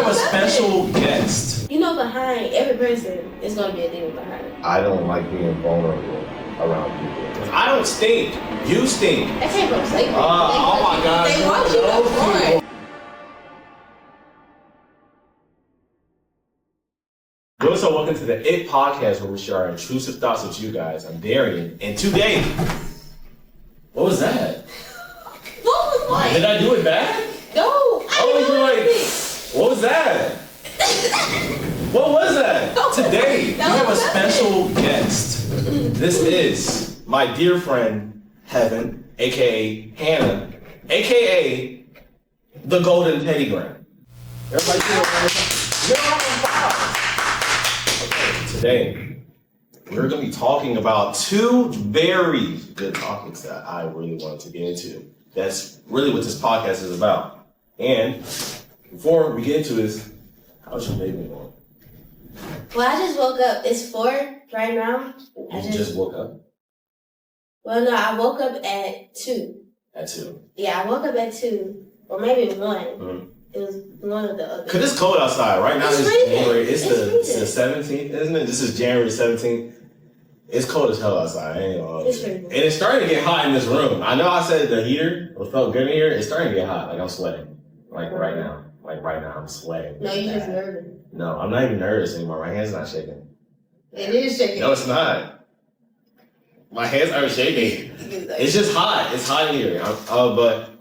a special guest. You know, behind every person is going to be a demon behind it. I don't like being vulnerable around people. I don't stink. You stink. That came from Satan. Oh my God. They want you to porn. So welcome to the IT Podcast, where we share our intrusive thoughts with you guys. I'm Darian, and today, what was that? What was what? Did I do it bad? No. You're like, what was that? What was that? Today, we have a special guest. This is my dear friend, Heaven, aka Hannah, aka the Golden Teddy Graham. Everybody say it. Today, we're going to be talking about two very good topics that I really wanted to get into. That's really what this podcast is about. And before we get into this, how's your day been going? Well, I just woke up. It's 4 right now. You just woke up? Well, no, I woke up at 2. At 2? Yeah, I woke up at 2, or maybe 1. Mm-hmm. It was one of the other. Because it's cold outside. Right now it's January. It's the freezing. 17th, isn't it? This is January 17th. It's cold as hell outside. I ain't gonna lie. It's freezing. And it's starting to get hot in this room. I know I said the heater felt good in here. It's starting to get hot. Like I'm sweating. Like right now. Like right now I'm sweating. No, you're just nervous. No, I'm not even nervous anymore. My hand's not shaking. It is shaking. No, it's not. My hands aren't shaking. It's just hot. It's hot in here. But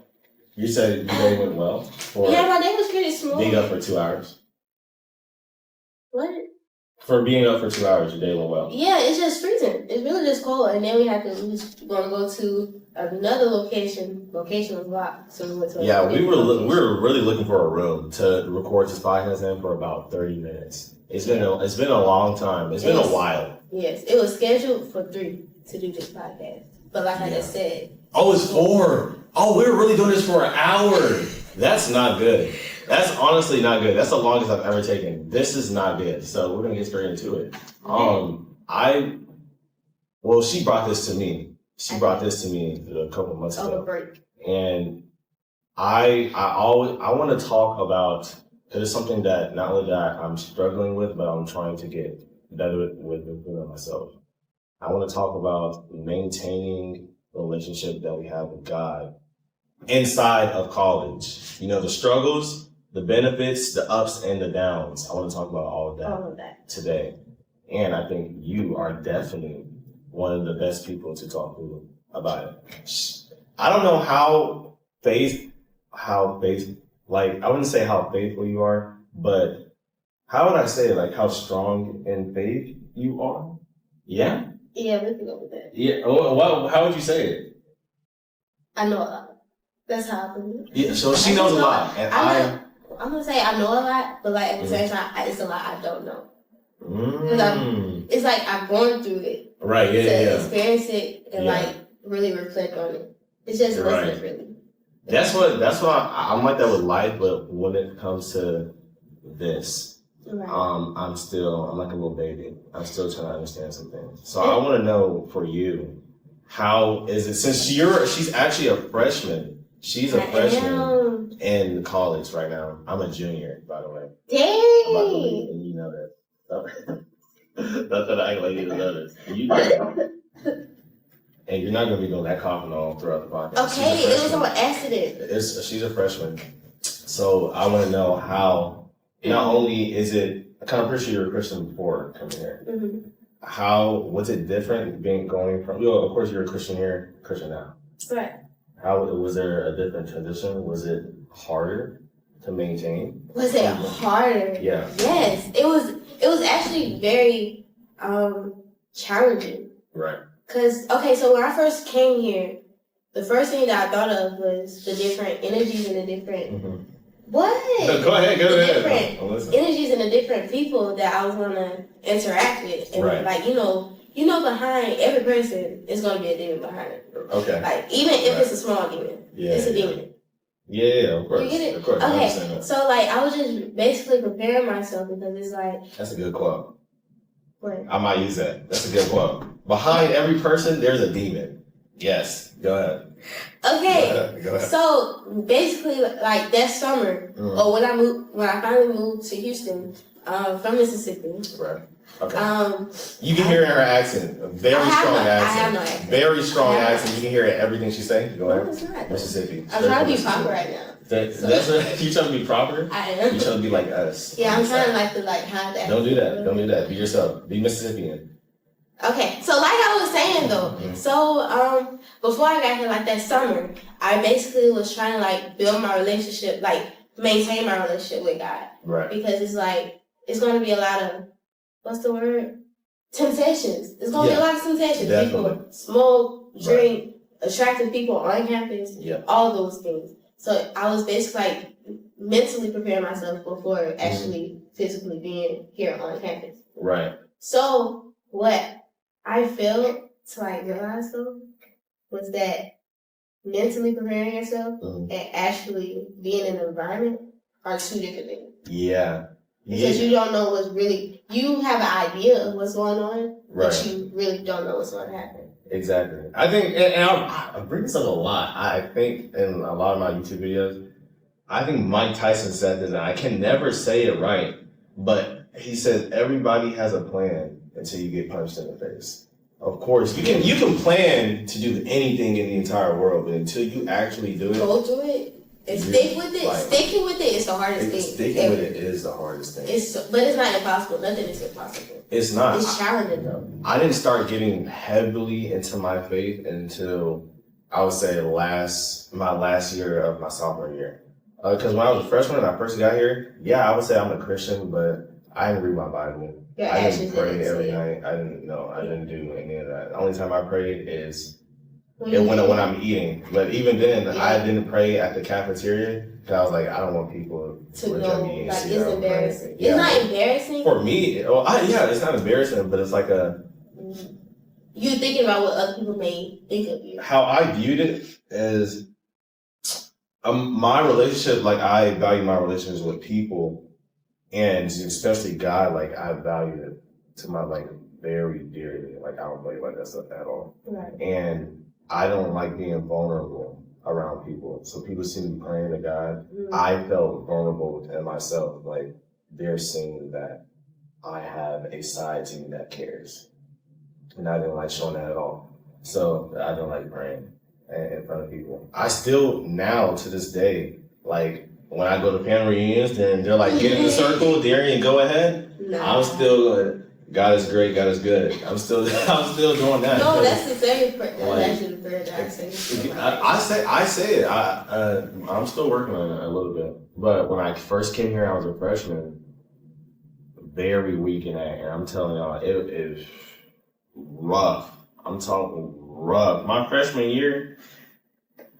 you said your day went well. Yeah, my day was pretty smooth. Being up for 2 hours. What? For being up for 2 hours, your day went well. Yeah, it's just freezing. It's really just cold. And then we was going to go to another location. Location was locked, so we went to Yeah, we were really looking for a room to record this podcast in for about 30 minutes. It's been a long time. It's been a while. Yes, it was scheduled for 3 to do this podcast. But like I just said. Oh, it's 4. Oh, we were really doing this for an hour. That's not good. That's honestly not good. That's the longest I've ever taken. This is not good. So we're gonna get straight into it. She brought this to me. She brought this to me a couple months ago. Over break. And I want to talk about, because it's something that not only that I'm struggling with, but I'm trying to get better with myself. I want to talk about maintaining the relationship that we have with God inside of college. You know, the struggles, the benefits, the ups and the downs. I want to talk about all of that today. And I think you are definitely one of the best people to talk to about it. I don't know how like, I wouldn't say how faithful you are, but how would I say, like, how strong in faith you are? Yeah? Yeah, we can go with that. Yeah. How would you say it? I know a lot. That's how I believe it. Yeah, so she knows a lot. And I'm going to say I know a lot, but like at the same time, it's a lot I don't know. It's like I've gone through it. Right, yeah. Experience it and like really reflect on it. It's just lessons, really. That's why I'm like that with life, but when it comes to this, I'm like a little baby. I'm still trying to understand some things. So I want to know for you, how is it, since she's actually a freshman. She's a freshman in college right now. I'm a junior, by the way. Dang! I'm about to leave, and you know that. Not that I act like you don't know this. You know. And you're not going to be doing that coughing all throughout the podcast. Okay, it was on accident. She's a freshman. So I want to know how, not only is it, I'm kind of pretty sure you were a Christian before coming here. Mm-hmm. How, was it different going from, of course you're a Christian here, Christian now. Right. How, was there a different transition? Was it harder to maintain? Was it harder? Yeah. Yes, it was actually very challenging. Right. Cause so when I first came here, the first thing that I thought of was the different energies and the different What? No, go ahead. Different energies and the different people that I was gonna interact with, and like you know, behind every person is gonna be a demon behind it. Okay. Like even if it's a small demon, it's a demon. Yeah, of course. You get it? Of course. Okay. So like I was just basically preparing myself because it's like. That's a good quote. What? I might use that. That's a good quote. Behind every person, there's a demon. Yes. Go ahead. Okay. Go ahead. So basically, like that summer, or when I finally moved to Houston, from Mississippi. Right. Okay. You can hear in her accent, a very strong accent. I have no accent. Very strong accent. You can hear it, everything she's saying. Go ahead. No, it's not. Mississippi. I'm trying to be proper right now. That's what you trying to be proper? I am. You trying to be like us. Yeah, I'm trying to hide that. Don't do that. Don't do that. Be yourself. Be Mississippian. Okay, so like I was saying though, so before I got here, like that summer, I basically was trying to like build my relationship, like maintain my relationship with God. Right. Because it's like it's going to be a lot of temptations. It's going to be a lot of temptations. Definitely. People smoke, drink, attractive people on campus, all those things. So I was basically like mentally preparing myself before actually physically being here on campus. Right. So what I failed to like realize though was that mentally preparing yourself and actually being in an environment are two different things. Yeah. Because you don't know what's really, you have an idea of what's going on, but you really don't know what's going to happen. Exactly. I think, and I bring this up a lot. I think in a lot of my YouTube videos, I think Mike Tyson said this, and I can never say it right, but he said everybody has a plan until you get punched in the face. Of course, you can plan to do anything in the entire world, but until you actually do it, go through it and stick with it. Sticking with it is the hardest thing. Sticking with it is the hardest thing. But it's not impossible. Nothing is impossible. It's not. It's challenging though. I didn't start getting heavily into my faith until I would say my last year of my sophomore year. Because when I was a freshman and I first got here, I would say I'm a Christian, but I didn't read my Bible. I didn't pray every night. I didn't do any of that. The only time I prayed is when I'm eating. But even then, I didn't pray at the cafeteria because I was like, I don't want people to look at me and see it's embarrassing. It's not embarrassing for me. It's not embarrassing, but it's like you thinking about what other people may think of you. How I viewed it is my relationship. Like I value my relationships with people. And especially God, like I value it to my very dearly. Like I don't play like that stuff at all. Right. And I don't like being vulnerable around people. So people see me praying to God. I felt vulnerable within myself. Like they're seeing that I have a side to me that cares. And I didn't like showing that at all. So I don't like praying in front of people. I still now to this day, like when I go to family reunions, then they're like, get in the circle, Darian, go ahead. No. I'm still going, God is great, God is good. I'm still doing that. No, that's the same prayer. That's actually the prayer that I say. I say it. I'm still working on it a little bit. But when I first came here, I was a freshman, very weak in that. And I'm telling y'all, it is rough. I'm talking rough. My freshman year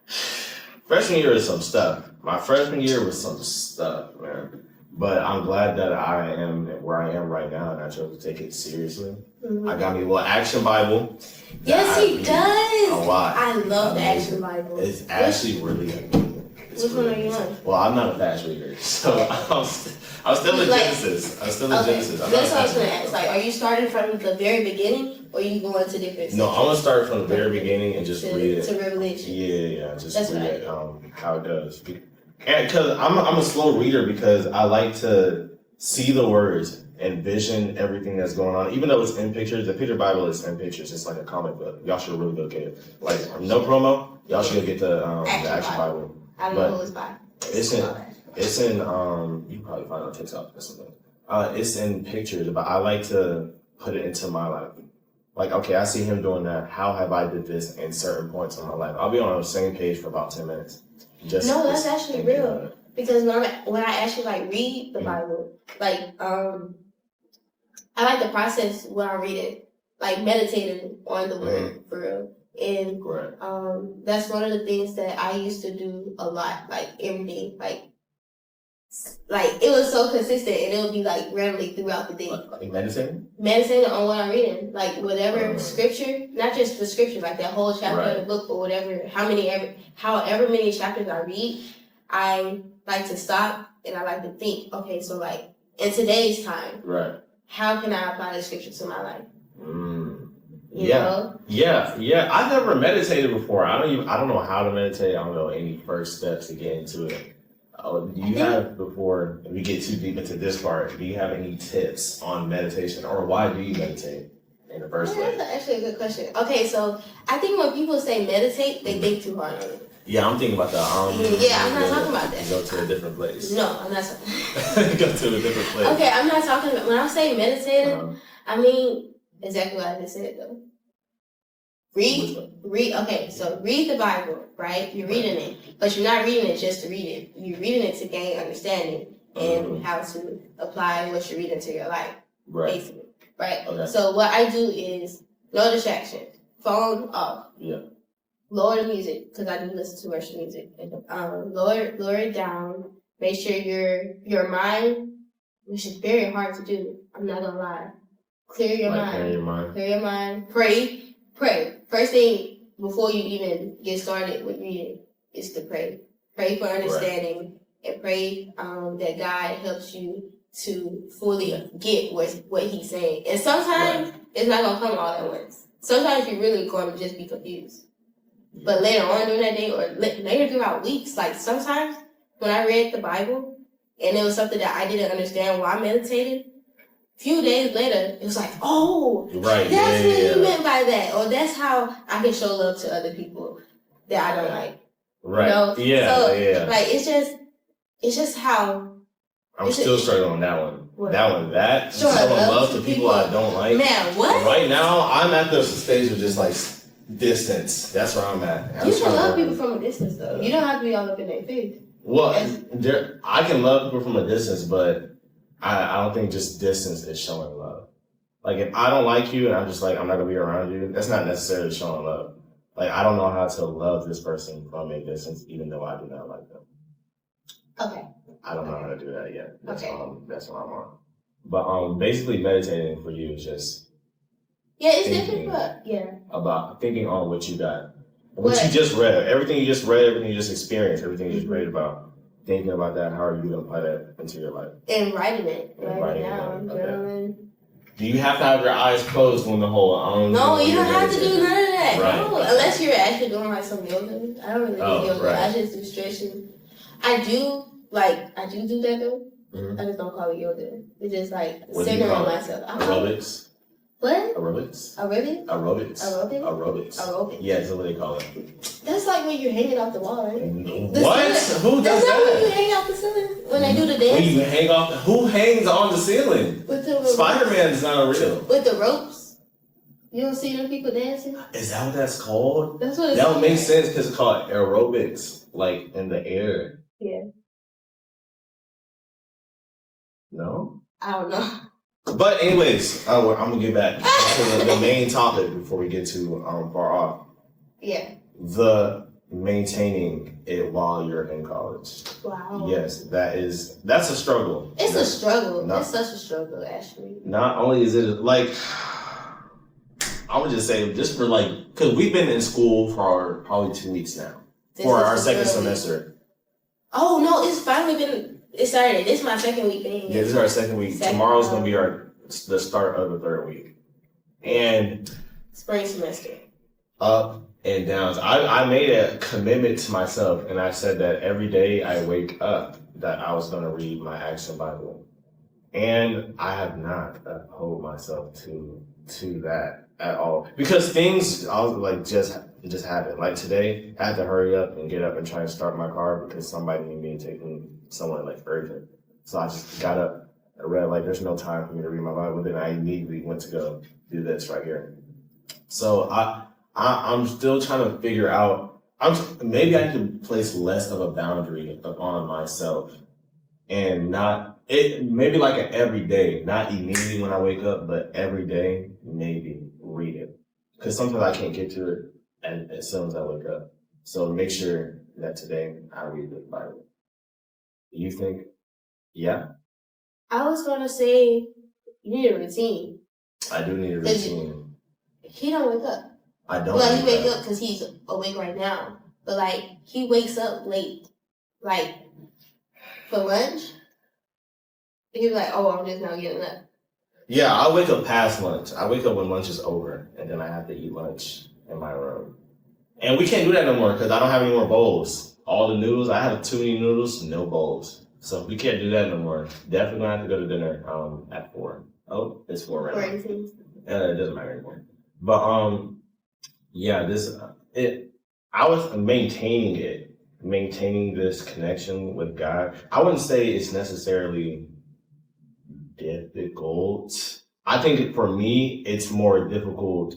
is some stuff. My freshman year was some stuff, man. But I'm glad that I am where I am right now, and I chose to take it seriously. I got me a little action Bible. Yes, he does. A lot. I love the action Bible. It's actually really amazing. Which one are you on? Well, I'm not a fast reader, so I'm still in Genesis. I'm still in Genesis. That's what I was going to ask. Like, are you starting from the very beginning, or are you going to different? No, I'm gonna start from the very beginning and just read it to Revelation. Yeah, just read it. How it does. And because I'm a slow reader because I like to see the words and vision everything that's going on. Even though it's in pictures, the picture Bible is in pictures. It's like a comic book. Y'all should really go get it. Like no promo. Y'all should go get the Action Bible. I don't know who it's by. It's in you probably find it on TikTok or something. It's in pictures, but I like to put it into my life. Like, okay, I see him doing that. How have I did this in certain points in my life? I'll be on the same page for about 10 minutes. No, that's actually real. Because when I actually read the Bible, I like the process when I read it, meditating on the word for real. And that's one of the things that I used to do a lot, every day. It was so consistent, and it would be randomly throughout the day. Meditating? Meditating on what I'm reading, whatever scripture, not just the scripture, that whole chapter of the book, or whatever. However many chapters I read, I like to stop and I like to think. Okay, so in today's time, how can I apply the scripture to my life? You know? Yeah. I've never meditated before. I don't know how to meditate. I don't know any first steps to get into it. Do you have, before we get too deep into this part, do you have any tips on meditation, or why do you meditate in the first place? That's actually a good question. Okay, so I think when people say meditate, they think too hard on it. Yeah, I'm thinking about that. I'm not talking about that. Go to a different place. No, I'm not talking. Go to a different place. Okay, I'm not talking about, when I say meditating, I mean exactly what I just said though. Okay, so read the Bible, right? You're reading it, but you're not reading it just to read it. You're reading it to gain understanding and how to apply what you're reading to your life, basically, right? Okay. So what I do is no distraction, phone off. Yeah. Lower the music, because I do listen to worship music. Lower it down. Make sure your mind, which is very hard to do. I'm not gonna lie. Clear your mind. Clear your mind. Pray. First thing before you even get started with reading is to pray. Pray for understanding and pray that God helps you to fully get what He's saying. And sometimes it's not gonna come all at once. Sometimes you're really going to just be confused. But later on during that day, or later throughout weeks, like sometimes when I read the Bible and it was something that I didn't understand while I meditated, a few days later, it was like, oh, that's what he meant by that. Or that's how I can show love to other people that I don't like. Right. You know? Like, it's just how. I'm still struggling on that one. What? That showing love to people I don't like. Man, what? Right now, I'm at the stage of just like, distance. That's where I'm at. You can love people from a distance, though. You don't have to be all up in their face. Well, I can love people from a distance, but I don't think just distance is showing love. Like, if I don't like you and I'm just like, I'm not going to be around you, that's not necessarily showing love. Like, I don't know how to love this person from a distance, even though I do not like them. Okay. I don't know how to do that yet. That's what I'm on. But basically, meditating for you is just it's different, but about thinking on what you got. What you just read, everything you just read, everything you just experienced, everything you just read about, thinking about that, how are you going to apply that into your life? And writing it. Writing it down, journaling. Do you have to have your eyes closed when the whole... No, you don't have to do none of that. Right. No, unless you're actually doing like some yoga. I don't really do yoga. Right. I just do stretching. I do that though. Mm-hmm. I just don't call it yoga. It's just like centering myself. Aerobics? What? Aerobics. Yeah, that's what they call it. That's like when you're hanging off the wall, right? What? Who does that? That's not when you hang off the ceiling. When they do the dance. When you hang off, who hangs on the ceiling? Spider-Man's not real. With the ropes. You don't see them people dancing? Is that what that's called? That's what it's called. That would make sense because it's called aerobics, like in the air. Yeah. No? I don't know. But anyways, I'm gonna get back to the main topic before we get too far off. Yeah. The maintaining it while you're in college. Wow. Yes, that's a struggle. It's a struggle. It's such a struggle, actually. Not only is it like, I would just say, just for like, because we've been in school for probably 2 weeks now for our second semester. Oh no, it's finally been. It started. This is my second week being here. Yeah, this is our second week. Tomorrow's going to be the start of the third week. And spring semester. Up and downs. I made a commitment to myself, and I said that every day I wake up that I was going to read my Action Bible. And I have not upheld myself to that at all. Because things just happened. Like today, I had to hurry up and get up and try and start my car because somebody needed me to take me somewhere like urgent. So I just got up and read, like, there's no time for me to read my Bible. Then I immediately went to go do this right here. So I'm still trying to figure out, maybe I could place less of a boundary on myself and maybe like an every day, not immediately when I wake up, but every day, maybe read it. Because sometimes I can't get to it as soon as I wake up. So make sure that today I read the Bible. You think, yeah? I was going to say, you need a routine. I do need a routine. He don't wake up. I don't. Well, he wake up because he's awake right now. But, like, he wakes up late. Like, for lunch, he's like, oh, I'm just now getting up. Yeah, I wake up past lunch. I wake up when lunch is over, and then I have to eat lunch in my room. And we can't do that no more because I don't have any more bowls. All the noodles, I have too many noodles, no bowls. So we can't do that no more. Definitely gonna have to go to dinner at 4. Oh, it's 4 right now. It doesn't matter anymore. But yeah, I was maintaining this connection with God. I wouldn't say it's necessarily difficult. I think for me, it's more difficult,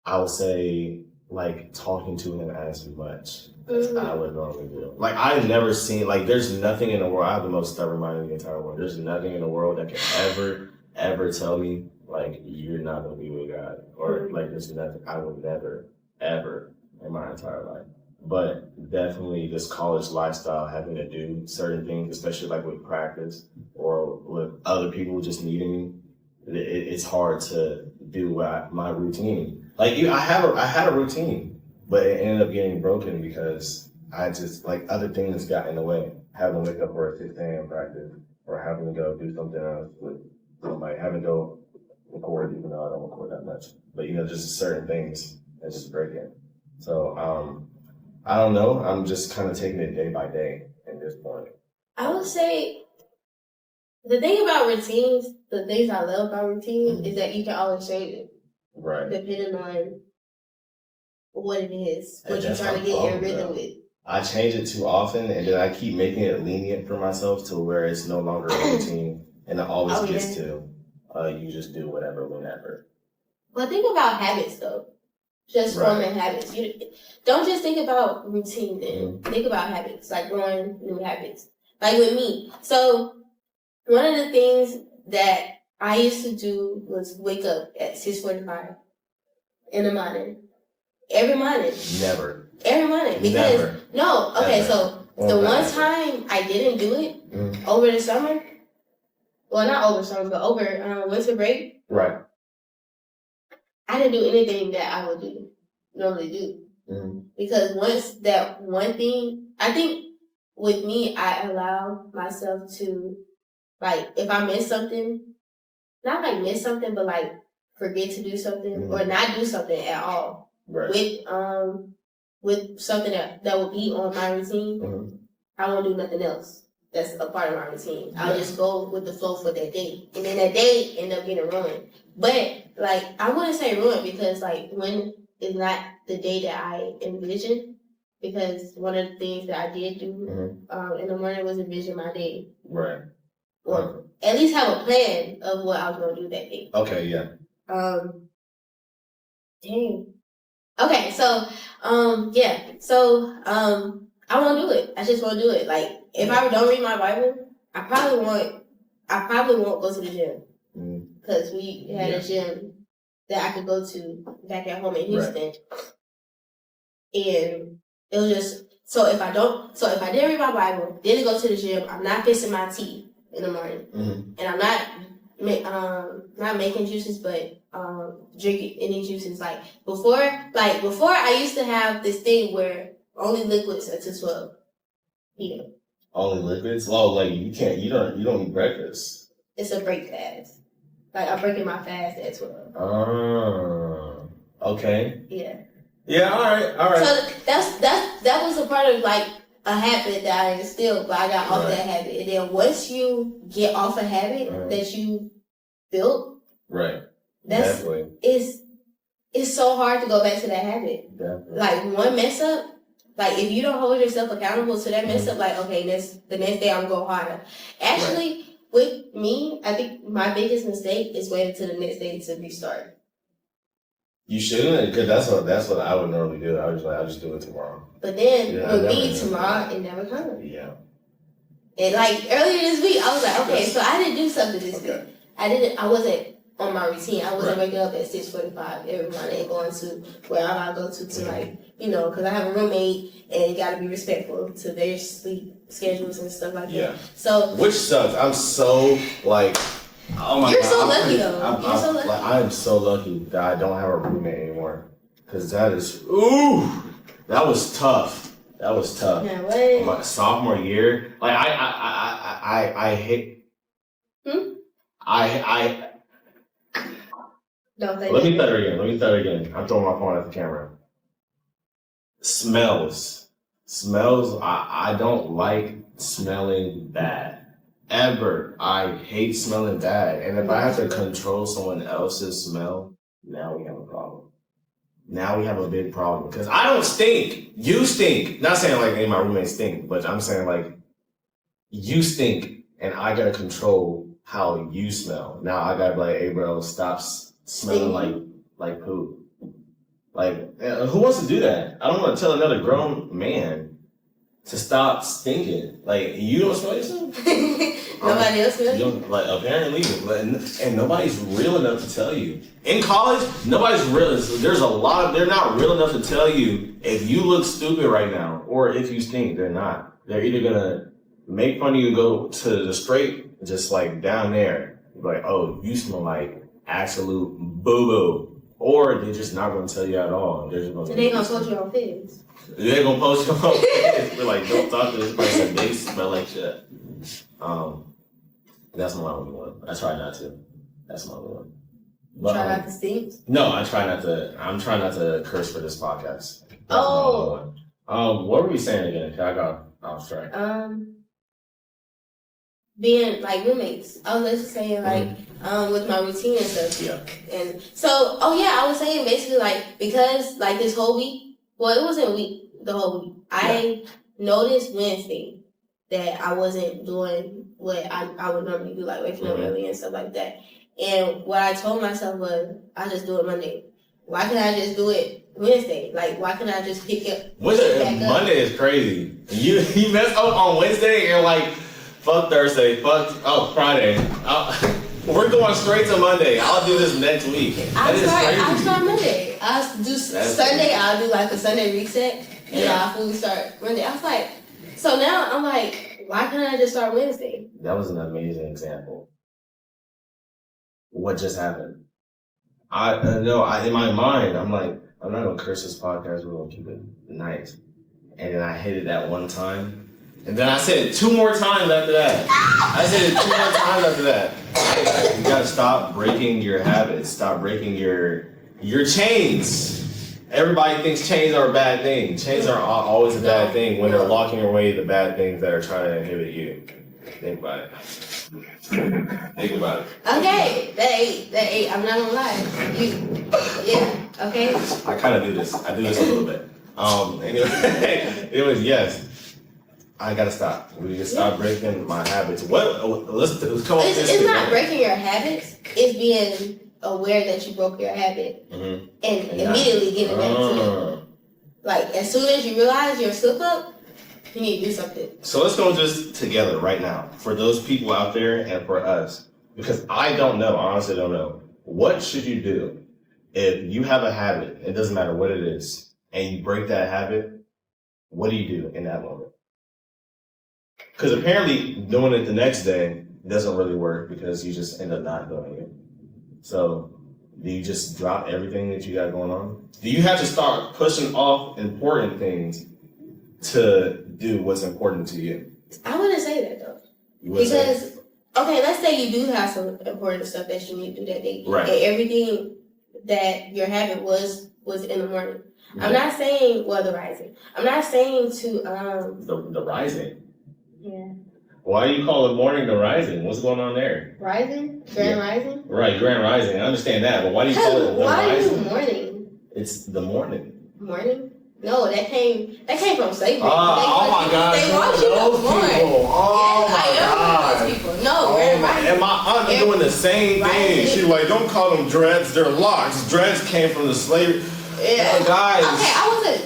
I would say, like talking to him as much as I would normally do. Like I've never seen, like there's nothing in the world, I have the most stubborn mind in the entire world. There's nothing in the world that can ever tell me like you're not gonna be with God. Or like there's nothing, I would never, ever in my entire life. But definitely this college lifestyle, having to do certain things, especially like with practice or with other people just needing me, it's hard to do my routine. Like I had a routine, but it ended up getting broken because I just like other things got in the way. Having to wake up for a 6 a.m. practice, or having to go do something else with somebody, having to go record, even though I don't record that much. But just certain things that just break it. So I don't know. I'm just kind of taking it day by day at this point. I would say the thing about routines, the things I love about routines is that you can always change it. Right. Depending on what it is, what you're trying to get in rhythm with. I change it too often, and then I keep making it lenient for myself to where it's no longer a routine, and it always gets to you just do whatever, whenever. But think about habits, though. Just forming habits. You don't just think about routine then. Think about habits, like growing new habits. Like with me. So one of the things that I used to do was wake up at 6:45 in the morning. Every morning. Never. Every morning. Because so the one time I didn't do it over the summer, well not over summer, but over winter break. Right. I didn't do anything that I would normally do. Because once that one thing, I think with me, I allow myself to, like, if I miss something, not like miss something, but like forget to do something or not do something at all. Right. With something that will be on my routine, I won't do nothing else that's a part of my routine. I'll just go with the flow for that day. And then that day end up getting ruined. But like I wouldn't say ruined because like when it's not the day that I envisioned, because one of the things that I did do in the morning was envision my day. Right. Or at least have a plan of what I was gonna do that day. Okay, yeah. Dang. Okay, so I won't do it. I just won't do it. Like if I don't read my Bible, I probably won't go to the gym because we had a gym that I could go to back at home in Houston, and it was just so if I didn't read my Bible, didn't go to the gym, I'm not fixing my tea in the morning, and I'm not making juices, but drinking any juices. Like before I used to have this thing where only liquids until 12 p.m. Only liquids? Oh, like you don't eat breakfast. It's a break fast. Like I'm breaking my fast at 12. Oh, okay. Yeah. Yeah. All right. So that was a part of like a habit that I instilled, but I got off that habit. And then once you get off a habit that you built, it's so hard to go back to that habit. Definitely. Like one mess up, like if you don't hold yourself accountable to that mess up, like okay, the next day I'm going harder. Actually, with me, I think my biggest mistake is waiting till the next day to restart. You shouldn't, because that's what I would normally do. I'll just do it tomorrow. But then with me, tomorrow it never comes. Yeah. And like earlier this week, I was like, okay, so I didn't do something this week. I wasn't on my routine. I wasn't waking up at 6:45 every morning and going to wherever I go to like, because I have a roommate and you gotta be respectful to their sleep schedules and stuff like that. So which sucks. I'm so like, oh my God. You're so lucky though. You're so lucky. Like, I am so lucky that I don't have a roommate anymore. Cause that was tough. That was tough. Yeah, what? My sophomore year, like I hate. Don't say Let that. me stutter again. I'm throwing my phone at the camera. Smells. I don't like smelling bad. Ever. I hate smelling bad. And if I have to control someone else's smell, now we have a problem. Now we have a big problem. Because I don't stink. You stink. Not saying like any of my roommates stink, but I'm saying like you stink and I gotta control how you smell. Now I gotta be like, hey bro, stop smelling like poop. Like, who wants to do that? I don't want to tell another grown man to stop stinking. Like, you don't smell yourself? Nobody else smells you? Like, apparently, and nobody's real enough to tell you. In college, nobody's real. There's a lot of, they're not real enough to tell you if you look stupid right now or if you stink. They're not. They're either going to make fun of you and go to the straight, just like down there. Like, oh, you smell like absolute boo-boo. Or they're just not going to tell you at all. They're just so they're going to post you on Fizz. They're going to post you on Fizz. They're like, don't talk to this person. They smell like shit. That's my only one. I try not to. That's my only one. But, try not to stink? No, I try not to. I'm trying not to curse for this podcast. That's my oh. only one. What were we saying again? I got off track. Being like roommates. I was just saying like with my routine and stuff. Yeah. And so I was saying basically like because like this whole week, well it wasn't a week, the whole week. I noticed Wednesday that I wasn't doing what I would normally do, like waking up early and stuff like that. And what I told myself was I just do it Monday. Why can't I just do it Wednesday? Like why can't I just pick up Monday is crazy. You mess up on Wednesday and you're like fuck Thursday, Friday. We're going straight to Monday. I'll do this next week. I'll start Monday. I'll do Sunday, I'll do like a Sunday reset, and I'll fully start Monday. I was like, so now I'm like, why can't I just start Wednesday? That was an amazing example. What just happened? In my mind, I'm like, I'm not going to curse this podcast, we're going to keep it nice. And then I hit it that one time. And then I said it 2 more times after that. You gotta stop breaking your habits. Stop breaking your chains. Everybody thinks chains are a bad thing. Chains are always a bad thing when they're locking away the bad things that are trying to inhibit you. Think about it. Okay, that ain't. I'm not gonna lie. Okay. I kind of do this. I do this a little bit. Anyway, it was yes. I gotta stop. We need to stop breaking my habits. Let's come up with this. It's not breaking your habits. It's being aware that you broke your habit and immediately getting back to it. Like as soon as you realize your slip up, you need to do something. So let's go just together right now for those people out there and for us, because I don't know. I honestly don't know. What should you do if you have a habit? It doesn't matter what it is, and you break that habit. What do you do in that moment? Because apparently doing it the next day doesn't really work because you just end up not doing it. So do you just drop everything that you got going on? Do you have to start pushing off important things to do what's important to you? I wouldn't say that though. Because, okay, let's say you do have some important stuff that you need to do that day. Right. And everything that your habit was in the morning. Mm-hmm. I'm not saying, the rising. I'm not saying to, The rising? Yeah. Why do you call it morning the rising? What's going on there? Rising? Grand rising? Right, grand rising. I understand that, but why do you call it the rising? Why morning? It's the morning. Morning? No, that came from slavery. Oh my God! They want you to born. Oh my God! People. No, grand rising. And my aunt is doing the same thing. She's like, don't call them dreads. They're locks. Dreads came from the slave. Yeah, guys. Okay,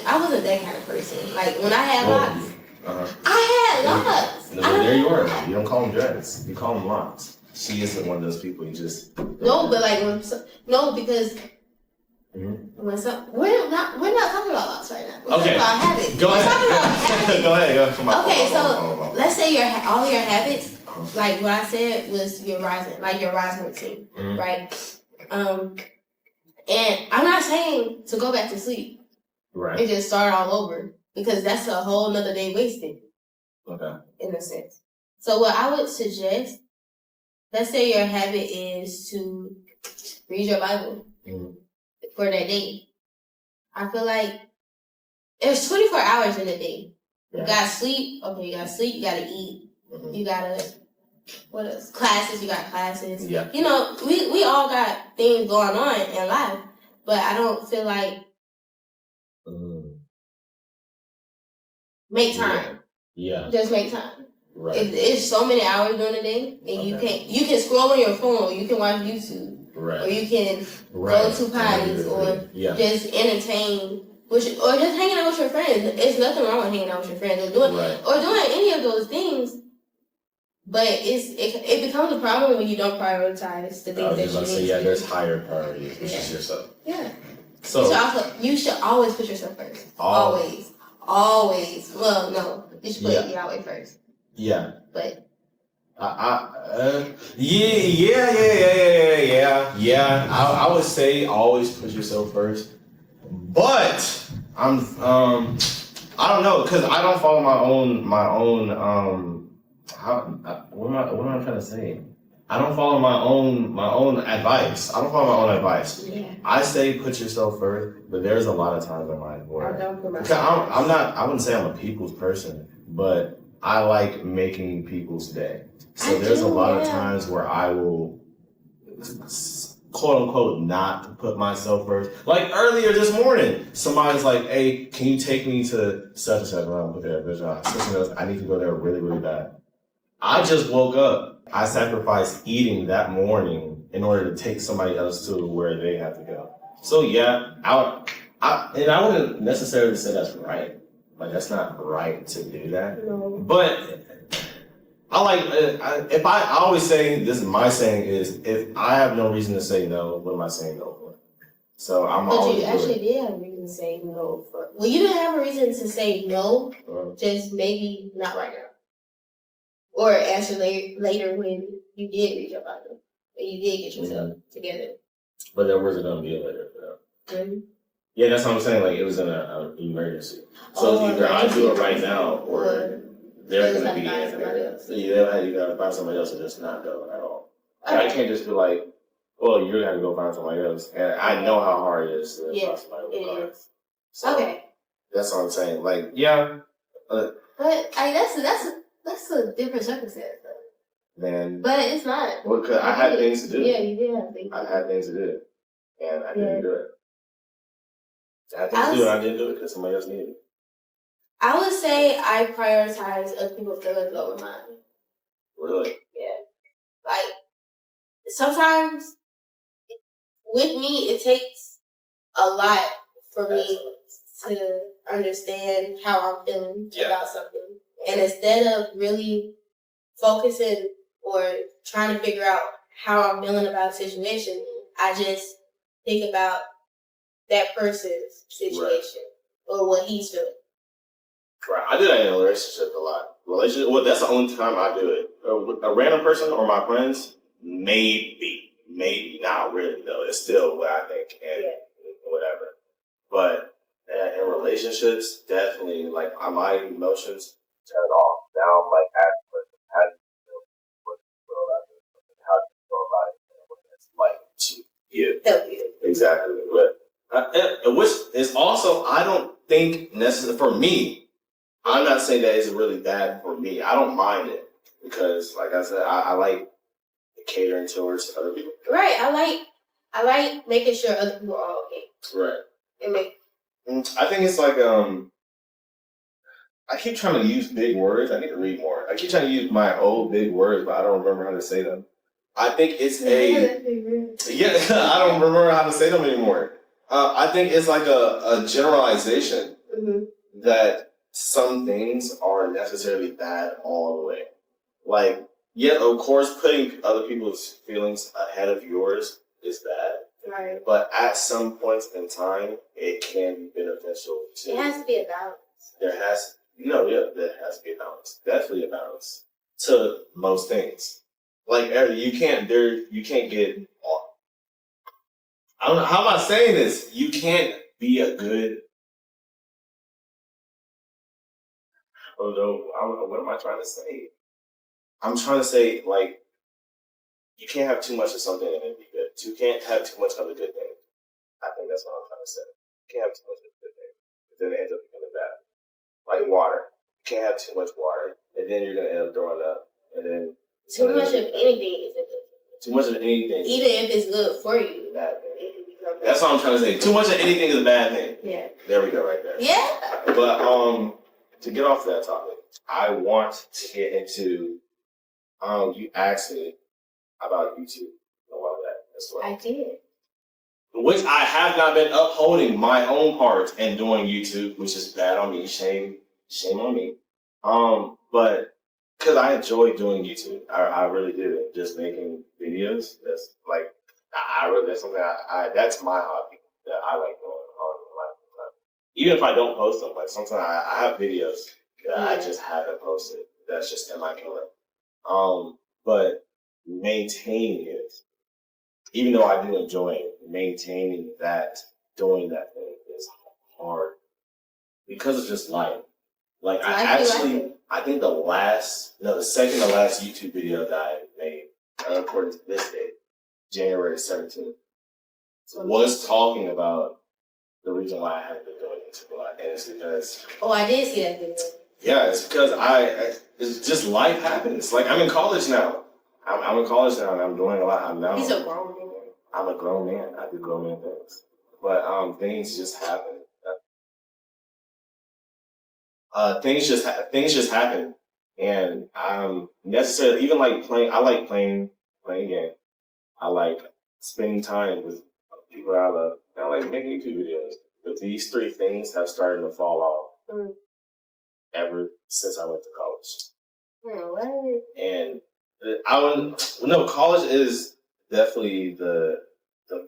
I wasn't that kind of person. Like when I had locks. I had locks. No, there you are. You don't call them dreads. You call them locks. She isn't one of those people. You just no, but like because when we're not talking about locks right now. We're talking about habits. Go ahead. Go ahead. Okay, so let's say all your habits, like what I said was your rising routine, right? And I'm not saying to go back to sleep, right, and just start all over. Because that's a whole nother day wasted. Okay. In a sense. So what I would suggest let's say your habit is to read your Bible for that day. I feel like there's 24 hours in a day. You gotta sleep. Okay, you gotta sleep. You gotta eat. You gotta, what else? Classes. You got classes. Yeah. You know, we all got things going on in life, but I don't feel like make time. Yeah. Just make time. Right. It's so many hours during the day, and you can scroll on your phone, or you can watch YouTube, or you can go to parties, or just entertain, or just hanging out with your friends. There's nothing wrong with hanging out with your friends or doing any of those things. But it becomes a problem when you don't prioritize the things that you need to do. There's higher priorities, which is yourself. Yeah. So you should always put yourself first. Always. Well, no, you should put Yahweh first. Yeah. But I would say always put yourself first, but I don't know, because I don't follow my own what am I trying to say? I don't follow my own advice. I don't follow my own advice. Yeah. I say put yourself first, but there's a lot of times in life where I wouldn't say I'm a people's person, but I like making people's day. So there's a lot of times where I will, quote unquote, not put myself first. Like earlier this morning, somebody's like, "Hey, can you take me to such and such?" I need to go there really, really bad. I just woke up. I sacrificed eating that morning in order to take somebody else to where they have to go. So yeah, I wouldn't necessarily say that's right. Like, that's not right to do that. No. But I like, I always say, this is my saying is, if I have no reason to say no, what am I saying no for? So But you actually did have a reason to say no for. Well, you didn't have a reason to say no, just maybe not right now. Or answer later when you did reach your Bible, and you did get yourself together. But there wasn't going to be a later for them. Yeah, that's what I'm saying. Like, it was an emergency. So either I do it right now, or they're going to be in there. So you got to find somebody else and just not go at all. Okay. I can't just be like, well, you're going to have to go find somebody else. And I know how hard it is to find somebody else. So okay. That's what I'm saying. Like, yeah. But that's a different circumstance, though. Man. But it's not. Well, because I had things to do. Yeah, you did have things to do. I had things to do. And I didn't do it. I had things to do and I didn't do it because somebody else needed it. I would say I prioritize other people's feelings over mine. Really? Yeah. Like, sometimes, with me, it takes a lot for me to understand how I'm feeling about something. And instead of really focusing or trying to figure out how I'm feeling about a situation, I just think about that person's situation or what he's feeling. Right. I do that in a relationship a lot. Well, that's the only time I do it. With a random person or my friends, maybe not really though. It's still what I think and whatever. But in relationships, definitely, like, my emotions turn off. Now I'm like, how do you feel? What do you feel about it? How do you feel about it? And what it's like to you. Help you. Exactly. But which is also, I don't think necessarily for me. I'm not saying that it's really bad for me. I don't mind it because, like I said, I like catering towards other people. Right. I like making sure other people are okay. Right. I think it's like I keep trying to use big words. I need to read more. I keep trying to use my old big words, but I don't remember how to say them. I think it's I don't remember how to say them anymore. I think it's like a generalization that some things are necessarily bad all the way. Like, yeah, of course, putting other people's feelings ahead of yours is bad. Right. But at some points in time, it can be beneficial to. It has to be a balance. There has to be a balance. Definitely a balance to most things. Like, you can't get. I don't know how am I saying this. You can't be a good. Oh no! What am I trying to say? I'm trying to say, like, you can't have too much of something and it be good. You can't have too much of a good thing. I think that's what I'm trying to say. You can't have too much of a good thing. Then it ends up becoming bad. Like water. You can't have too much water, and then you're gonna end up throwing up. And then too much of anything is a good thing. Too much of anything. Even if it's good for you, bad thing. That's what I'm trying to say. Too much of anything is a bad thing. Yeah. There we go, right there. Yeah. But to get off that topic, I want to get into you asked me about YouTube a while back as well. I did. Which I have not been upholding my own part and doing YouTube, which is bad on me. Shame on me. But because I enjoy doing YouTube, I really do. Just making videos. That's like that's something that's my hobby that I like doing all my time. Even if I don't post them, like sometimes I have videos that I just haven't posted. That's just in my camera. But maintaining it, even though I do enjoy it, maintaining that, doing that thing is hard because it's just life. Like I think the second to last YouTube video that I made, according to this date, January 17th, was talking about the reason why I haven't been doing YouTube a lot, and it's because I did see that video. Yeah, it's because it's just life happens. Like I'm in college now. I'm in college now, and I'm doing a lot. He's a grown man. I'm a grown man. I do grown man things, but things just happen. Things just happen, and necessarily even like playing. I like playing games. I like spending time with people I love. And I like making YouTube videos. But these three things have started to fall off ever since I went to college. What? And college is definitely the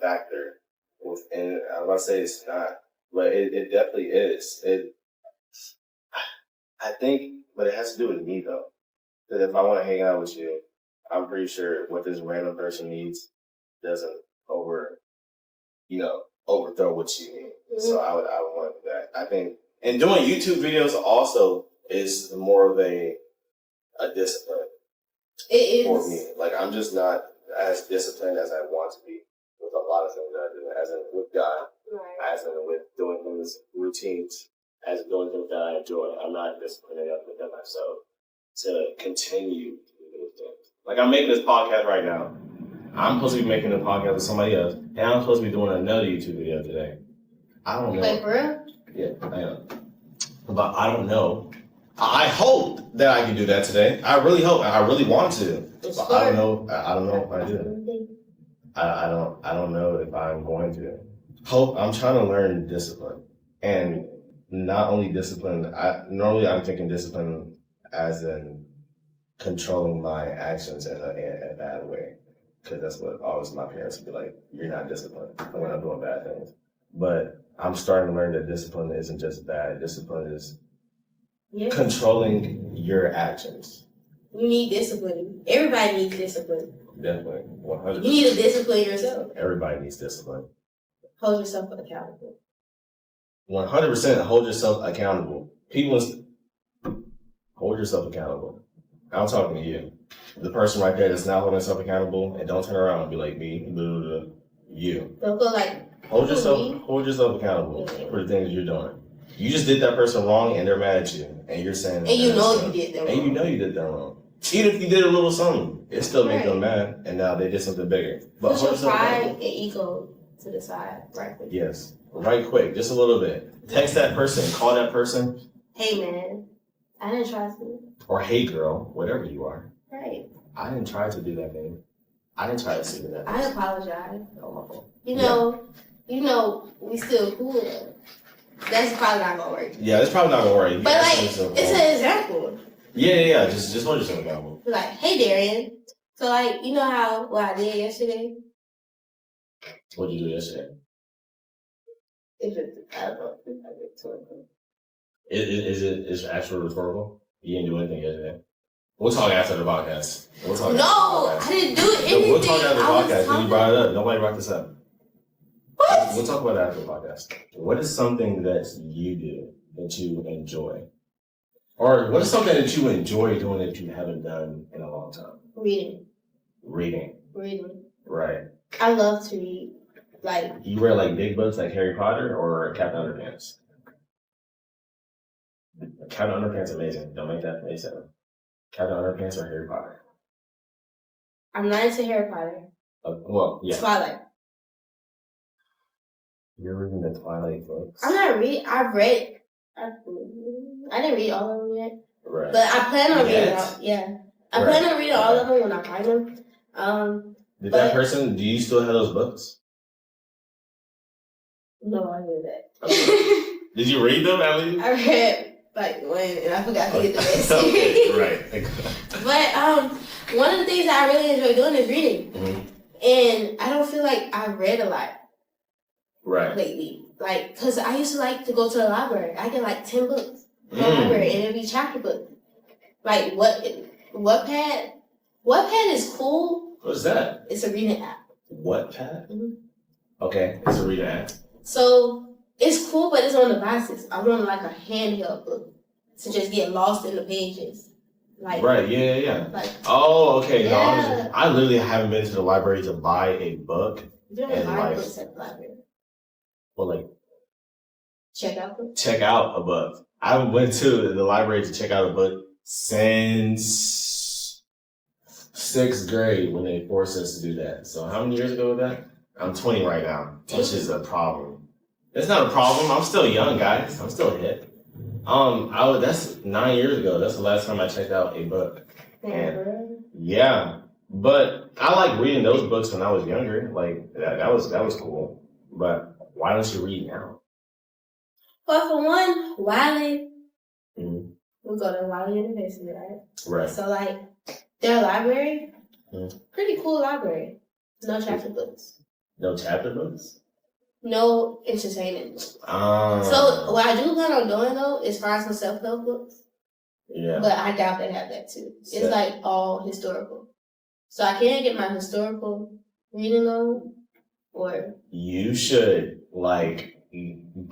factor. And I'm about to say it's not, but it definitely is. I think, but it has to do with me though. That if I want to hang out with you, I'm pretty sure what this random person needs doesn't overthrow what you need. Mm-hmm. So I would want that. I think, and doing YouTube videos also is more of a discipline. It is for me. Like I'm just not as disciplined as I want to be with a lot of things that I do, as in with God, right. As in with doing things, routines, as doing things that I enjoy. I'm not disciplined enough within myself to continue to do those things. Like I'm making this podcast right now. I'm supposed to be making a podcast with somebody else, and I'm supposed to be doing another YouTube video today. I don't know. Wait, for real? Yeah, I am. But I don't know. I hope that I can do that today. I really hope. I really want to. But I don't know. I don't know if I do. I don't know if I'm going to. I'm trying to learn discipline, and not only discipline. Normally I'm thinking discipline as in controlling my actions in a bad way, because that's what always my parents would be like. You're not disciplined when I'm doing bad things. But I'm starting to learn that discipline isn't just bad. Discipline is controlling your actions. You need discipline. Everybody needs discipline. Definitely. 100%. You need to discipline yourself. Everybody needs discipline. Hold yourself accountable. 100% hold yourself accountable. Hold yourself accountable. I'm talking to you. The person right there that's not holding themselves accountable, and don't turn around and be like me, blah, blah, blah. You. Don't feel like hold yourself accountable for the things you're doing. You just did that person wrong and they're mad at you. And you're saying and you know you did that wrong. And you know you did that wrong. Even if you did a little something, it still made them mad, and now they did something bigger. But put your pride and ego to the side right quick. Yes. Right quick, just a little bit. Text that person, call that person. Hey man, I didn't try to. Or hey girl, whatever you are. Right. I didn't try to do that thing. I didn't try to see that. I apologize. Oh, my fault. You know, we still cool. That's probably not gonna work. Yeah, it's probably not gonna work. But it's an example. Yeah. Just hold yourself accountable. Like, hey Darian. So like, you know how what I did yesterday? What did you do yesterday? It's just, I don't know. Is it actually rhetorical? You didn't do anything yesterday. We'll talk after the podcast. I didn't do anything. We'll talk after the podcast. You brought it up. Nobody brought this up. What? We'll talk about it after the podcast. What is something that you do that you enjoy? Or what is something that you enjoy doing that you haven't done in a long time? Reading. Reading. Right. I love to read. Like, you read like big books like Harry Potter or Captain Underpants? Captain Underpants amazing. Don't make that face up. Captain Underpants or Harry Potter? I'm not into Harry Potter. Well, yeah. Twilight. You're reading the Twilight books? I'm not reading. I didn't read all of them yet. Right. But I plan on reading all. Yeah. I plan on reading all of them when I find them. Do you still have those books? No, I knew that. Did you read them at least? I read like one, and I forgot to get the rest. Okay, right. But one of the things that I really enjoy doing is reading, and I don't feel like I've read a lot lately. Like, cause I used to like to go to the library. I get like 10 books from the library, and it'd be chapter books. Like Wattpad is cool. What's that? It's a reading app. Wattpad? Mm-hmm. Okay, it's a reading app. So it's cool, but it's on devices. I want like a handheld book to just get lost in the pages. Like, right, yeah. Like, okay. Yeah. No, I literally haven't been to the library to buy a book. You don't buy books at the library. Well, like, check out a book. I went to the library to check out a book since 6th grade when they forced us to do that. So how many years ago was that? I'm 20 right now, which is a problem. It's not a problem. I'm still young, guys. I'm still hip. That's 9 years ago. That's the last time I checked out a book. And, yeah, but I like reading those books when I was younger. Like that was cool. But why don't you read now? Well, for one, Wiley. We go to Wiley University, right? Right. So like their library, pretty cool library. No chapter books. No chapter books? No entertainment books. So what I do plan on doing though is find some self-help books. Yeah. But I doubt they have that too. It's like all historical. So I can't get my historical reading on, or you should like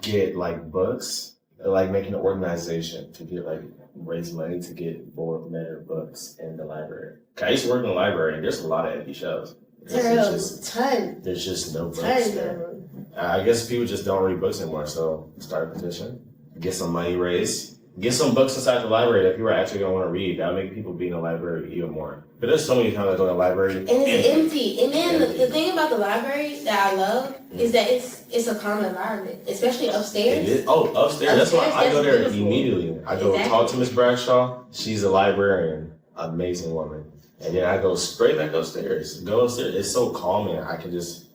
get like books, like make an organization to get like raise money to get better books in the library. I used to work in the library and there's a lot of empty shelves. There's just no books there. I guess people just don't read books anymore, so start a petition, get some money raised, get some books inside the library that people are actually going to want to read. That'll make people be in the library even more. But there's so many times I go to the library and it's empty. And then the thing about the library that I love is that it's a calm environment, especially upstairs. It is. Oh, upstairs. That's why I go there immediately. I go talk to Miss Bradshaw. She's a librarian, amazing woman. And then I go straight back upstairs. Go upstairs. It's so calming. I can just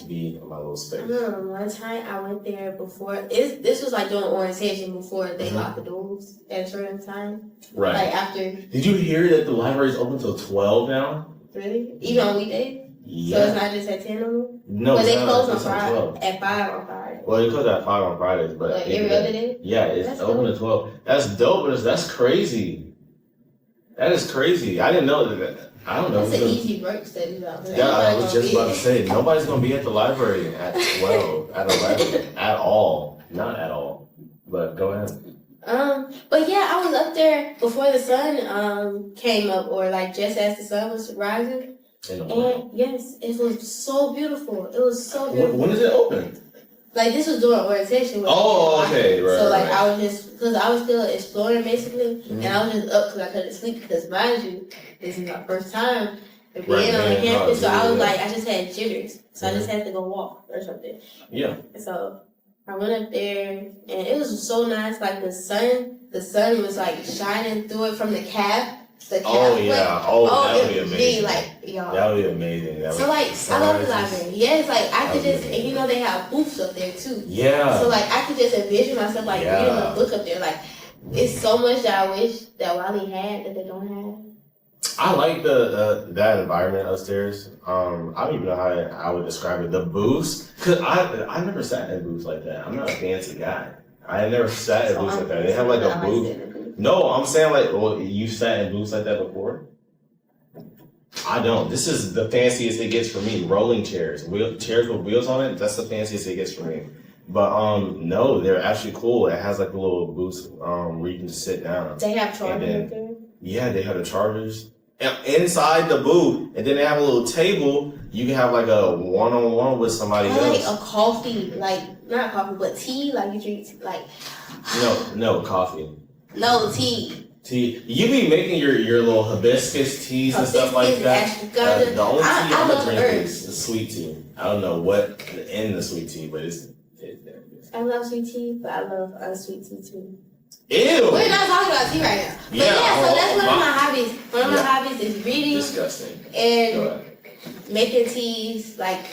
be in my little space. I remember one time I went there before. This was like during orientation before they locked the doors at a certain time. Right. Like after. Did you hear that the library is open till 12 now? Really? Even on weekdays? Yeah. So it's not just at 10 on them? No, but they close on Friday. At 5 on Friday. Well, they close at 5 on Fridays, but like every other day? Yeah, it's open at 12. That's dope, but that's crazy. That is crazy. I didn't know that. I don't know. That's an easy work study though. Yeah, I was just about to say, nobody's going to be at the library at 12, at 11, at all. Not at all. But go ahead. But yeah, I was up there before the sun came up, or like just as the sun was rising. And yes, it was so beautiful. It was so beautiful. When is it open? Like this was during orientation. Oh, okay, right. So like I was just, because I was still exploring basically, and I was just up because I couldn't sleep because mind you, this is my first time being on the campus. So I was like, I just had jitters, so I just had to go walk or something. Yeah. So I went up there, and it was so nice. Like the sun was like shining through it from the cap. Oh yeah! That would be amazing. Y'all. That would be amazing. So I love the library. Yeah, it's like I could just, and they have booths up there too. Yeah. So like I could just envision myself like reading a book up there. Like it's so much that I wish that Wiley had that they don't have. I like that environment upstairs. I don't even know how I would describe it. The booths, cause I never sat in booths like that. I'm not a fancy guy. I never sat in booths like that. They have like a booth. No, I'm saying like, well, you sat in booths like that before? I don't. This is the fanciest it gets for me. Rolling chairs, chairs with wheels on it. That's the fanciest it gets for me. But no, they're actually cool. It has like a little booth where you can just sit down. They have chargers up there? Yeah, they have the chargers. inside the booth, and then they have a little table. You can have like a one-on-one with somebody else. Like a coffee, like not coffee, but tea. Like you drink like. No coffee. No tea. Tea. You be making your little hibiscus teas and stuff like that. The only tea I'm gonna drink is the sweet tea. I don't know what in the sweet tea, but it's there. I love sweet tea, but I love unsweet tea too. Ew. We're not talking about tea right now. But so that's one of my hobbies. One of my hobbies is reading. Disgusting. And making teas, like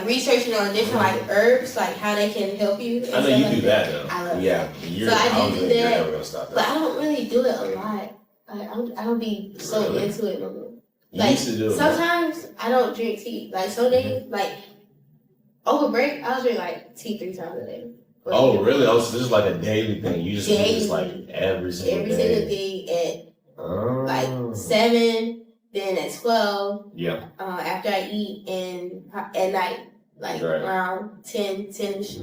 researching on different like herbs, like how they can help you. I know you do that though. I love that. So I do that. But I don't really do it a lot. Like I don't be so into it no more. Like used to do it. Sometimes I don't drink tea. Like some days, like over break, I'll drink like tea 3 times a day. Oh really? Oh, so this is like a daily thing. You just do this like every single day at like 7. Then at 12, after I eat, and at night, like around 10-ish.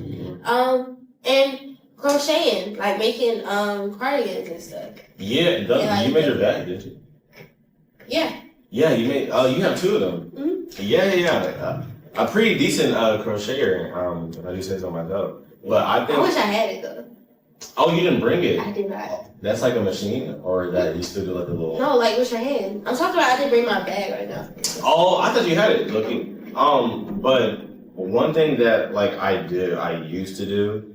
And crocheting, like making cardigans and stuff. Yeah, you made your bag, did you? Yeah. Yeah, you made. Oh, you have 2 of them. Mm-hmm. Yeah. A pretty decent crocheter. If I do say so myself, but I wish I had it though. Oh, you didn't bring it? I did not. That's like a machine, or that you still do like a little. No, like with your hand. I'm talking about I didn't bring my bag right now. Oh, I thought you had it. Looking. But one thing that like I used to do,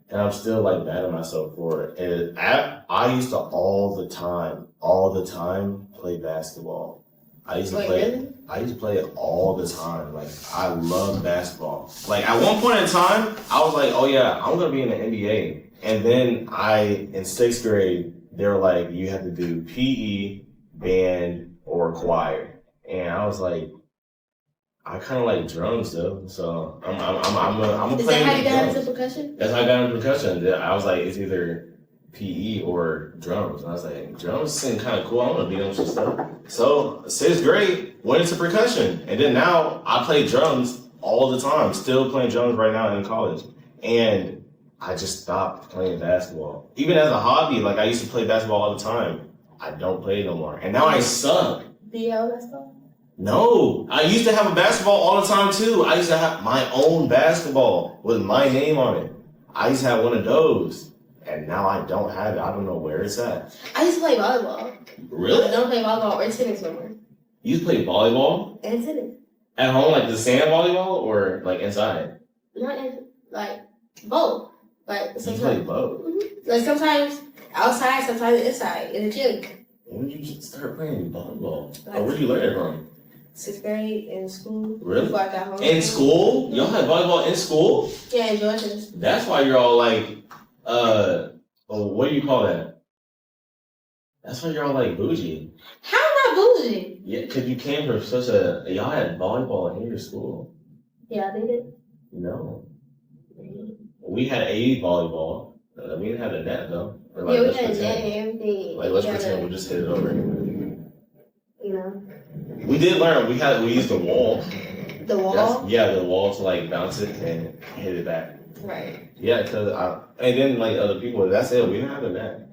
and I'm still like mad at myself for it, is I used to all the time play basketball. I used to play it all the time. Like I love basketball. Like at one point in time, I was like, oh yeah, I'm gonna be in the NBA. And then in 6th grade, they were like, you have to do PE, band, or choir. And I was like, I kind of like drums though, so I'm gonna play. Is that how you got into percussion? That's how I got into percussion. I was like, it's either PE or drums. And I was like, drums seem kind of cool. I want to be on some stuff. So 6th grade, went into percussion, and then now I play drums all the time. Still playing drums right now in college, and I just stopped playing basketball. Even as a hobby, like I used to play basketball all the time. I don't play no more. And now I suck. Do you have basketball? No. I used to have a basketball all the time too. I used to have my own basketball with my name on it. I used to have one of those. And now I don't have it. I don't know where it's at. I used to play volleyball. Really? I don't play volleyball or tennis no more. You used to play volleyball? And tennis. At home, like the sand volleyball or like inside? Not in, like both. Like sometimes, you play both? Mm-hmm. Like sometimes outside, sometimes inside, in the gym. When did you start playing volleyball? Like, where'd you learn it from? 6th grade in school. Really? Before I got home. In school? Y'all had volleyball in school? Yeah, in Georgia. That's why you're all like, what do you call that? That's why you're all like bougie. How am I bougie? Yeah, because you came from y'all had volleyball in your school. Yeah, they did. No. We had a volleyball. We didn't have a net though. Like, yeah, we had a net and everything. Like let's pretend we'll just hit it over. You know. We did learn. We used the wall. The wall? The wall to like bounce it and hit it back. Right. Yeah, and then like other people, that's it. We didn't have a net.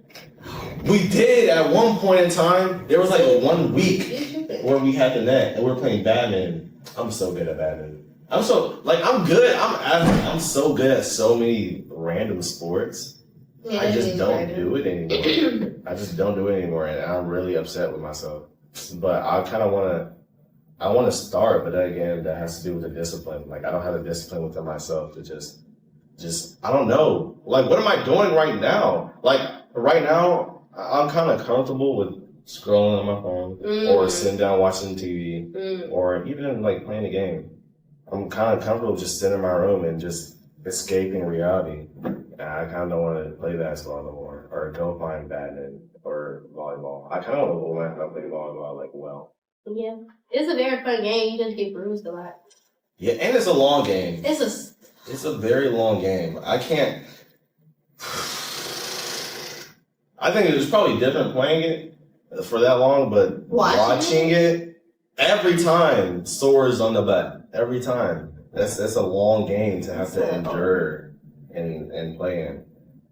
We did at one point in time. There was like 1 week where we had the net and we were playing badminton. I'm so good at badminton. I'm good. I'm so good at so many random sports. Yeah, I just don't do it anymore. And I'm really upset with myself. But I kind of want to start, but then again, that has to do with the discipline. Like I don't have the discipline within myself to just I don't know. Like what am I doing right now? Like right now, I'm kind of comfortable with scrolling on my phone or sitting down watching TV or even like playing a game. I'm kind of comfortable just sitting in my room and just escaping reality. And I kind of don't want to play basketball no more or go find badminton or volleyball. I kind of want to learn how to play volleyball like well. Yeah. It's a very fun game. You just get bruised a lot. Yeah, and it's a long game. It's a very long game. I think it was probably different playing it for that long, but watching it every time sores on the butt. Every time. That's a long game to have to endure and play in.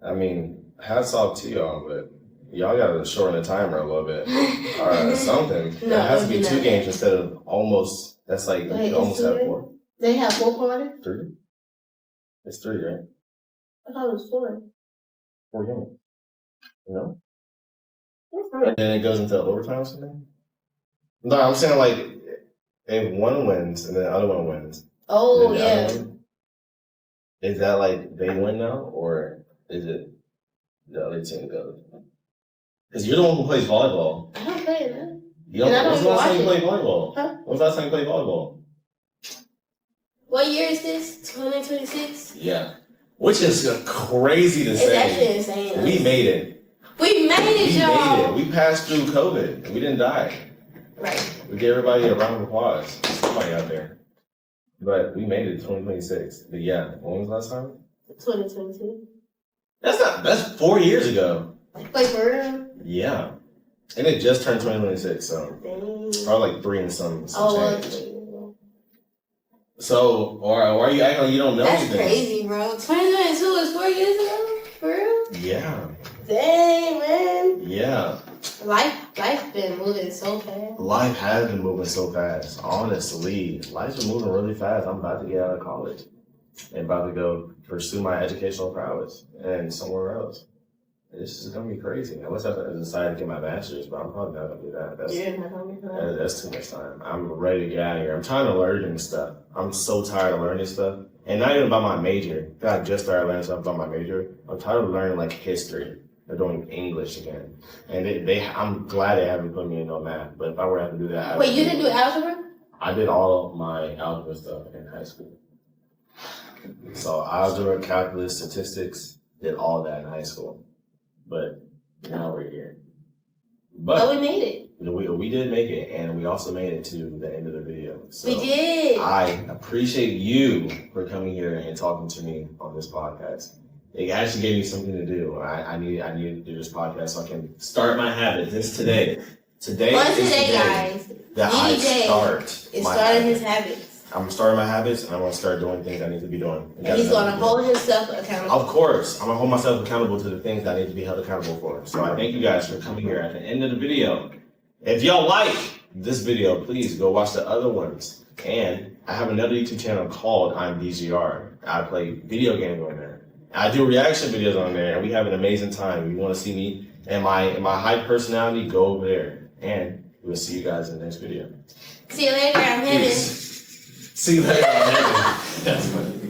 I mean, hats off to y'all, but Y'all gotta shorten the timer a little bit. Or something. No, it has to be 2 games instead of almost. That's like, Wait, you almost have 4. They have 4 quarters? 3? It's 3, right? I thought it was 4. 4 games. You know? And then it goes into overtime or something? No, I'm saying like, if one wins and then the other one wins. Oh, yeah. Is that like they win now, or is it the other team goes? Because you're the one who plays volleyball. I don't play that. When's the last time you played volleyball? Huh? When's the last time you played volleyball? What year is this? 2026? Yeah. Which is crazy to say. It's actually insane. We made it. We made it, y'all. We passed through COVID. We didn't die. Right. We gave everybody a round of applause. Somebody out there. But we made it 2026. But yeah, when was the last time? 2022. That's 4 years ago. Like for real? Yeah. And it just turned 2026, so probably like 3 and some change. So, or are you acting like you don't know That's anything? That's crazy, bro. 2022 is 4 years ago? For real? Yeah. Dang, man. Yeah. Life been moving so fast. Life has been moving so fast. Honestly, life's been moving really fast. I'm about to get out of college and about to go pursue my educational prowess and somewhere else. This is gonna be crazy. Unless I decide to get my master's, but I'm probably not gonna do that. That's too much time. I'm ready to get out of here. I'm trying to learn new stuff. I'm so tired of learning stuff, and not even about my major. I just started learning stuff about my major. I'm tired of learning like history. They're doing English again, and I'm glad they haven't put me in no math. But if I were to have to do that, wait, you didn't do algebra? I did all of my algebra stuff in high school. So algebra, calculus, statistics, did all that in high school. But now we're here. But we made it. We did make it, and we also made it to the end of the video. So we did. I appreciate you for coming here and talking to me on this podcast. It actually gave me something to do. I need to do this podcast so I can start my habits. It's today. Today is the day, guys. That I start. It's starting his habits. I'm starting my habits, and I'm going to start doing things I need to be doing. And he's going to hold himself accountable. Of course. I'm going to hold myself accountable to the things that I need to be held accountable for. So I thank you guys for coming here at the end of the video. If y'all like this video, please go watch the other ones. And I have another YouTube channel called I'm DGR. I play video games on there. I do reaction videos on there, and we have an amazing time. If you want to see me and my high personality, go over there. And we'll see you guys in the next video. See you later. I'm headed. See you later. That's funny.